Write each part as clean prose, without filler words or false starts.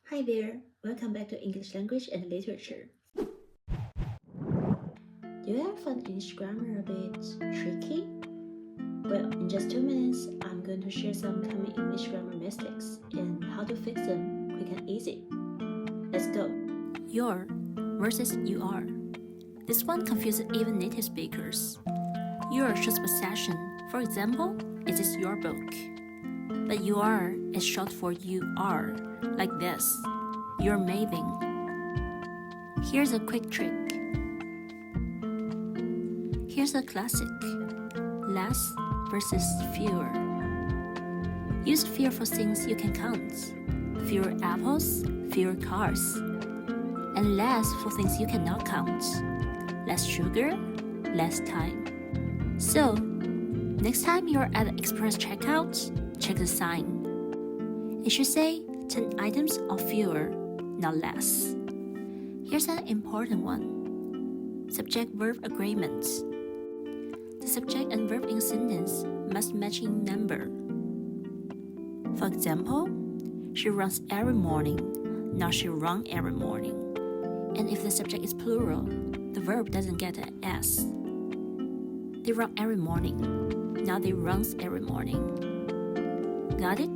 Hi there, welcome back to English Language and Literature. Do you ever find English grammar a bit tricky? Well, in just 2 minutes, I'm going to share some common English grammar mistakes and how to fix them quick and easy. Let's go. Your versus you are. This one confuses even native speakers. Your shows possession. For example, it is your book. But you are is short for you are, like this. You're amazing. Here's a quick trick. Here's a classic. Less versus fewer. Use fewer for things you can count. Fewer apples, fewer cars. And less for things you cannot count. Less sugar, less time. So, next time you're at the express checkout, check the sign. It should say 10 items or fewer, not less. Here's an important one. Subject-verb agreement. The subject and verb in a sentence must match in number. For example, she runs every morning, not she run every morning. And if the subject is plural, the verb doesn't get an S. They run every morning, not they runs every morning. Got it?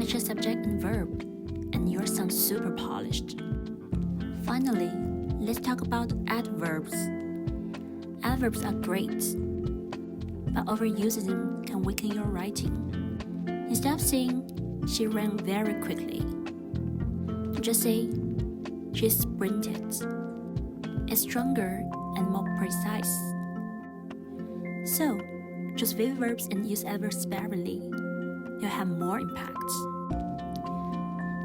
Match a subject and verb, and yours sounds super polished. Finally, let's talk about adverbs. Adverbs are great, but overusing them can weaken your writing. Instead of saying, she ran very quickly, just say, she sprinted. It's stronger and more precise. So, choose vivid verbs and use adverbs sparingly. You'll have more impact.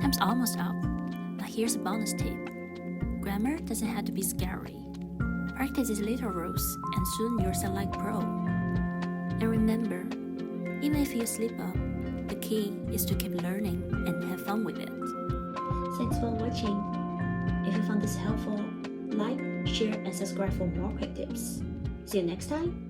Time's almost up, but here's a bonus tip. Grammar doesn't have to be scary. Practice these little rules, and soon you'll sound like pro. And remember, even if you slip up, the key is to keep learning and have fun with it. Thanks for watching. If you found this helpful, like, share, and subscribe for more quick tips. See you next time.